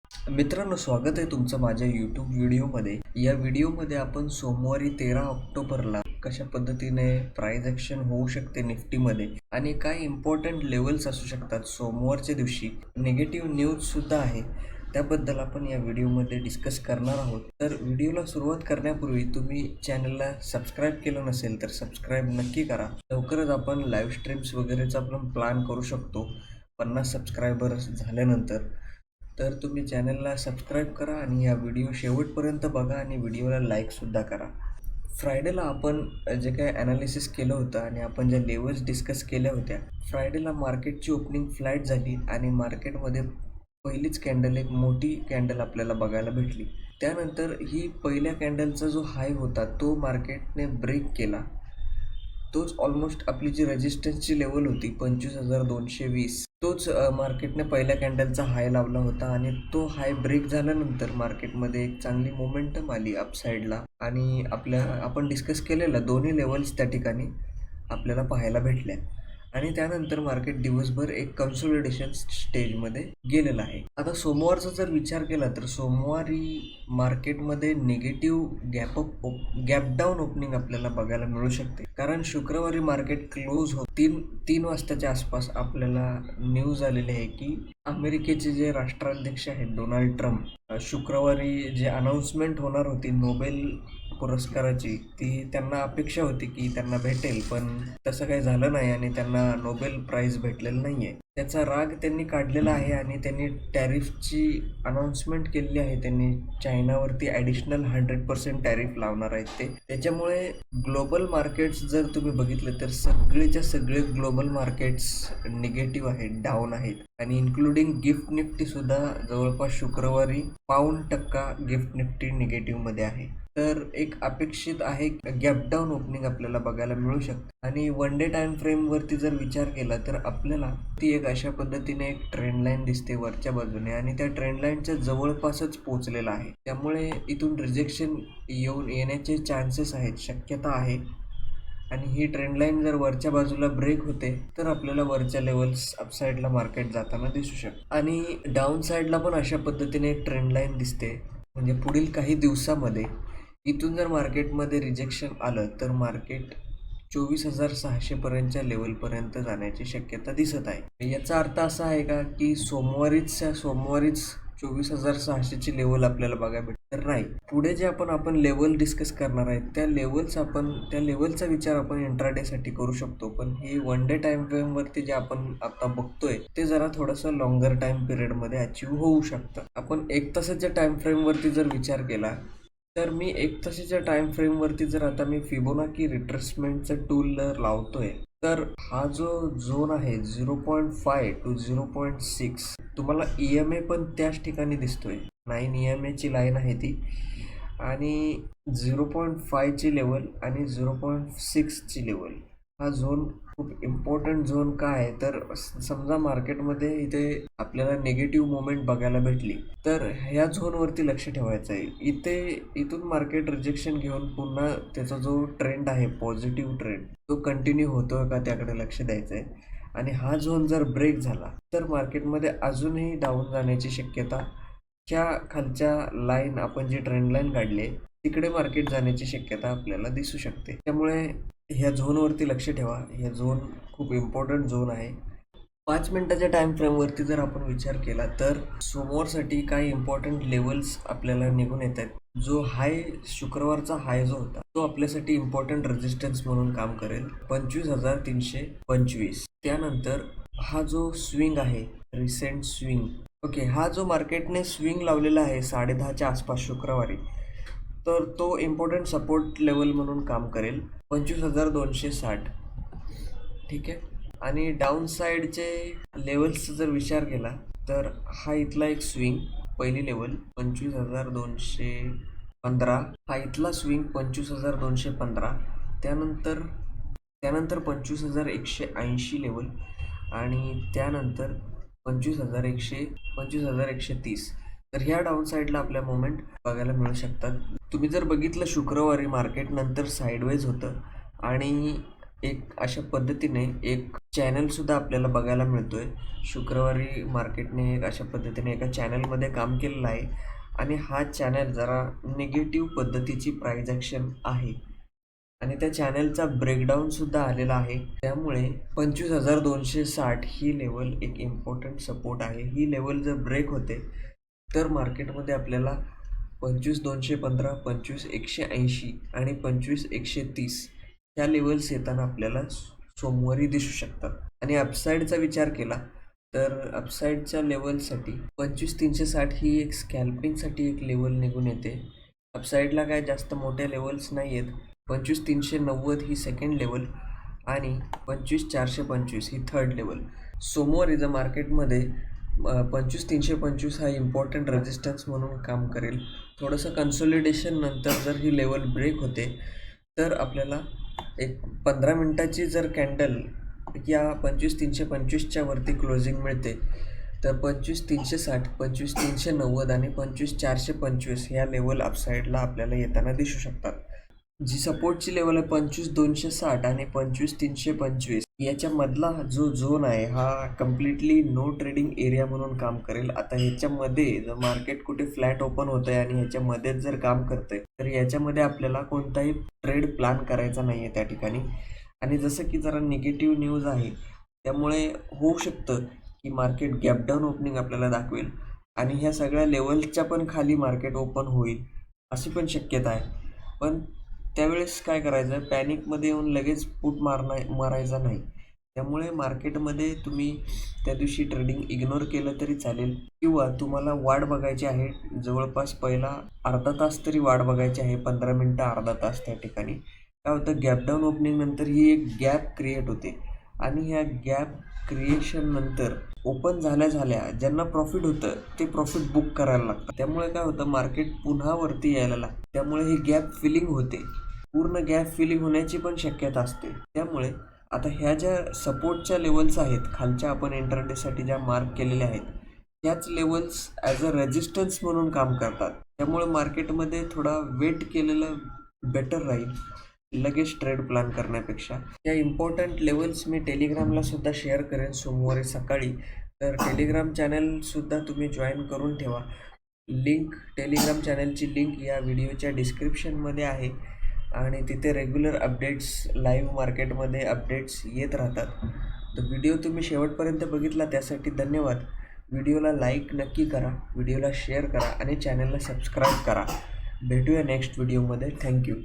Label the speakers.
Speaker 1: मित्रांनो, स्वागत आहे तुमचं माझ्या यूट्यूब व्हिडिओमध्ये. या व्हिडिओमध्ये आपण सोमवारी 13 ऑक्टोबरला कशा पद्धतीने प्राइस ॲक्शन होऊ शकते निफ्टीमध्ये आणि काय इम्पॉर्टंट लेवल्स असू शकतात सोमवारच्या दिवशी. निगेटिव्ह न्यूजसुद्धा आहे, त्याबद्दल आपण या व्हिडिओमध्ये डिस्कस करणार आहोत. तर व्हिडिओला सुरुवात करण्यापूर्वी तुम्ही चॅनलला सबस्क्राईब केलं नसेल तर सबस्क्राईब नक्की करा. लवकरच आपण लाईव्ह स्ट्रीम्स वगैरेचा आपण प्लॅन करू शकतो 50 सबस्क्रायबर्स झाल्यानंतर. तर तुम्ही चॅनलला सबस्क्राईब करा आणि या व्हिडिओ शेवटपर्यंत बघा आणि व्हिडिओला लाईकसुद्धा करा. फ्रायडेला आपण जे काही ॲनालिसिस केलं होतं आणि आपण ज्या लेवल्स डिस्कस केल्या होत्या, फ्रायडेला मार्केटची ओपनिंग फ्लॅट झाली आणि मार्केटमध्ये पहिलीच कॅन्डल, एक मोठी कॅन्डल आपल्याला बघायला भेटली. त्यानंतर ही पहिल्या कॅन्डलचा जो हाय होता तो मार्केटने ब्रेक केला. तोच ऑलमोस्ट आपली जी रेजिस्टन्सची लेवल होती 25,220, तोच मार्केटने पहिल्या कॅन्डलचा हाय लावला होता आणि तो हाय ब्रेक झाल्यानंतर मार्केटमध्ये एक चांगली मोमेंटम आली अपसाईडला आणि आपण डिस्कस केलेल्या दोन्ही लेवल्स त्या ठिकाणी आपल्याला पाहायला भेटल्या आणि त्यानंतर मार्केट दिवसभर एक कन्सोलिडेशन स्टेजमध्ये गेलेलं आहे. आता सोमवारचा जर विचार केला तर सोमवारी मार्केटमध्ये निगेटिव्ह गॅप डाऊन ओपनिंग आपल्याला बघायला मिळू शकते, कारण शुक्रवारी मार्केट क्लोज होत तीन वाजताच्या आसपास आपल्याला न्यूज आलेली आहे की अमेरिकेचे जे राष्ट्राध्यक्ष आहेत डोनाल्ड ट्रम्प, शुक्रवारी जे अनाऊन्समेंट होणार होती नोबेल पुरस्काराची, ती त्यांना अपेक्षा होती की त्यांना भेटेल, पण तसं काही झालं नाही आणि त्यांना नोबेल प्राइज भेटलेलं नाही आहे. त्याचा राग त्यांनी काढलेला आहे आणि त्यांनी टॅरिफची अनाऊन्समेंट केलेली आहे. त्यांनी चायनावरती ॲडिशनल 100% टॅरिफ लावणार आहेत ते. त्याच्यामुळे ग्लोबल मार्केट्स जर तुम्ही बघितलं तर सगळेच्या सगळे ग्लोबल मार्केट्स निगेटिव्ह आहेत, डाऊन आहेत आणि इन्क्लुडिंग गिफ्ट निफ्टीसुद्धा जवळपास शुक्रवारी 5% गिफ्ट निफ्टी निगेटिव्हमध्ये आहे. तर एक अपेक्षित आहे गॅप डाऊन ओपनिंग आपल्याला बघायला मिळू शकते आणि वन डे टाइम फ्रेमवरती जर विचार केला तर आपल्याला ती एक अशा पद्धतीने एक ट्रेंड लाईन दिसते वरच्या बाजूने आणि त्या ट्रेंड लाईनच्या जवळपासच पोहोचलेला आहे. त्यामुळे इथून रिजेक्शन येण्याचे चान्सेस आहेत, शक्यता आहे आणि ही ट्रेंड लाईन जर वरच्या बाजूला ब्रेक होते तर आपल्याला वरच्या लेवल्स अपसाईडला मार्केट जाताना दिसू शकतं आणि डाऊन साईडला पण अशा पद्धतीने एक ट्रेंड लाईन दिसते. म्हणजे पुढील काही दिवसामध्ये इथून जर मार्केटमध्ये रिजेक्शन आलं तर मार्केट 24,600 पर्यंतच्या लेवलपर्यंत जाण्याची शक्यता दिसत आहे. याचा अर्थ असा आहे का की सोमवारीच 24,600ची लेवल आपल्याला बघायला भेटते? तर नाही. पुढे जे आपण लेवल डिस्कस करणार आहेत त्या लेवलचा विचार आपण इंट्राडेसाठी करू शकतो, पण हे वन डे टाइम फ्रेमवरती जे आपण आता बघतोय ते जरा थोडंसं लॉंगर टाइम पिरियडमध्ये अचीव्ह होऊ शकतं. आपण 1 तासाच्या टाइम फ्रेमवरती जर विचार केला तर मी 1 तासाच्या टाइम फ्रेमवरती जर आता मी फिबोनाची रिट्रेसमेंटचं टूल लावतोय तर हा जो झोन आहे 0.5 to 0.6, तुम्हाला EMA पण त्याच ठिकाणी दिसतोय. 9 EMAची लाईन आहे ती आणि 0.5ची लेवल आणि 0.6ची लेवल. हा झोन खूप इम्पॉर्टंट झोन का आहे तर समजा मार्केटमध्ये इथे आपल्याला निगेटिव्ह मुवमेंट बघायला भेटली तर ह्या झोनवरती लक्ष ठेवायचं आहे. इथून मार्केट रिजेक्शन घेऊन पुन्हा त्याचा जो ट्रेंड आहे पॉझिटिव्ह ट्रेंड तो कंटिन्यू होतोय का त्याकडे लक्ष द्यायचं आहे आणि हा झोन जर ब्रेक झाला तर मार्केटमध्ये अजूनही डाऊन जाण्याची शक्यता, च्या खालच्या लाईन आपण जी ट्रेंड लाईन काढली आहे तिकडे मार्केट जाण्याची शक्यता आपल्याला दिसू शकते. त्यामुळे ह्या झोनवरती लक्ष ठेवा. ह्या झोन खूप इम्पॉर्टंट झोन आहे. 5 मिनिटाच्या टाइम फ्रेमवरती जर आपण विचार केला तर सोमवारसाठी काही इम्पॉर्टंट लेवल्स आपल्याला निघून येत आहेत. जो हाय, शुक्रवारचा हाय जो होता तो आपल्यासाठी इम्पॉर्टंट रेजिस्टन्स म्हणून काम करेल 25,325. त्यानंतर हा जो स्विंग आहे, रिसेंट स्विंग, ओके, हा जो मार्केटने स्विंग लावलेला आहे 10:30च्या आसपास शुक्रवारी, तर तो इम्पॉर्टंट सपोर्ट लेवल म्हणून काम करेल 25,260. ठीक आहे. आणि डाऊन साईडचे लेवल्सचा जर विचार केला तर हा इथला एक स्विंग, पहिली लेवल 25,215, हा इथला स्विंग 25,215, त्यानंतर 25,180 लेवल आणि त्यानंतर 25,130. तर ह्या डाऊन साईडला आपल्या मोमेंट बघायला मिळू शकतात. तुम्ही जर बघितलं शुक्रवारी मार्केट नंतर साईडवेज होतं आणि एक अशा पद्धतीने एक चॅनलसुद्धा आपल्याला बघायला मिळतोय. शुक्रवारी मार्केटने एक अशा पद्धतीने एका चॅनलमध्ये काम केलेलं आहे आणि हा चॅनल जरा निगेटिव्ह पद्धतीची प्राइस ॲक्शन आहे आणि त्या चॅनलचा ब्रेकडाऊनसुद्धा आलेला आहे. त्यामुळे 25,260 ही लेवल एक इम्पॉर्टंट सपोर्ट आहे. ही लेवल जर ब्रेक होते तर मार्केटमध्ये आपल्याला 25,215, 25,180 आणि 25,130 ह्या लेवल्स येताना आपल्याला सोमवारी दिसू शकतात. आणि अपसाईडचा विचार केला तर अपसाईडच्या लेवलसाठी 25,360 ही एक स्कॅल्पिंगसाठी एक लेवल निघून येते. अपसाईडला काय जास्त मोठ्या लेवल्स नाही आहेत. 25,390 ही सेकंड लेवल आणि 25,425 ही थर्ड लेवल. सोमवारी जर मार्केटमध्ये 25,325 हा इम्पॉर्टंट रेजिस्टन्स म्हणून काम करेल. थोडंसं कन्सोलिडेशन नंतर जर ही लेवल ब्रेक होते तर आपल्याला एक 15 मिनटाची जर कॅन्डल या 25,325च्या वरती क्लोजिंग मिळते तर 25,360, 25,390 आणि 25,425 ह्या लेवल अपसाईडला आपल्याला येताना दिसू शकतात. जी सपोर्टची लेवल आहे 25,260 आणि 25,325 याच्यामधला जो झोन आहे हा कम्प्लिटली नो ट्रेडिंग एरिया म्हणून काम करेल. आता ह्याच्यामध्ये जर मार्केट कुठे फ्लॅट ओपन होत आहे आणि ह्याच्यामध्येच जर काम करतंय तर याच्यामध्ये आपल्याला कोणताही ट्रेड प्लॅन करायचा नाही आहे त्या ठिकाणी. आणि जसं की जरा निगेटिव्ह न्यूज आहे त्यामुळे होऊ शकतं की मार्केट गॅपडाऊन ओपनिंग आपल्याला दाखवेल आणि ह्या सगळ्या लेवलच्या पण खाली मार्केट ओपन होईल अशी पण शक्यता आहे. पण त्यावेळेस काय करायचं, पॅनिकमध्ये येऊन लगेच पुट मारायचा नाही. त्यामुळे मार्केटमध्ये तुम्ही त्या दिवशी ट्रेडिंग इग्नोर केलं तरी चालेल किंवा तुम्हाला वाट बघायची आहे. जवळपास पहिला अर्धा तास तरी वाट बघायची आहे, 15 मिनटं अर्धा तास. त्या ठिकाणी काय होतं, गॅपडाऊन ओपनिंग नंतर ही एक गॅप क्रिएट होते आणि ह्या गॅप क्रिएशन नंतर ओपन झाल्या ज्यांना प्रॉफिट होतं ते प्रॉफिट बुक करायला लागतं. त्यामुळे काय होतं, मार्केट पुन्हा वरती यायला लागतं. त्यामुळे ही गॅप फिलिंग होते. पूर्ण गॅप फिलिंग होण्याची पण शक्यता असते. त्यामुळे आता ह्या ज्या सपोर्टच्या लेवल्स आहेत खालच्या आपण इंटरडेसाठी ज्या मार्क केलेल्या आहेत त्याच लेवल्स ॲज अ रेजिस्टन्स म्हणून काम करतात. त्यामुळे मार्केटमध्ये थोडा वेट केलेलं बेटर राहील लगेच ट्रेड प्लॅन करण्यापेक्षा. या इम्पॉर्टंट लेवल्स मी टेलिग्रामला सुद्धा शेअर करेन सोमवारी सकाळी. तर टेलिग्राम चॅनलसुद्धा तुम्ही जॉईन करून ठेवा. टेलिग्राम चॅनलची लिंक या व्हिडिओच्या डिस्क्रिप्शनमध्ये आहे आणि तिथे रेग्युलर अपडेट्स, लाईव्ह मार्केटमध्ये अपडेट्स येत राहतात. तर व्हिडिओ तुम्ही शेवटपर्यंत बघितला त्यासाठी धन्यवाद. व्हिडिओला लाईक नक्की करा, व्हिडिओला शेअर करा आणि चॅनलला सबस्क्राईब करा. भेटूया नेक्स्ट व्हिडिओमध्ये. थँक्यू.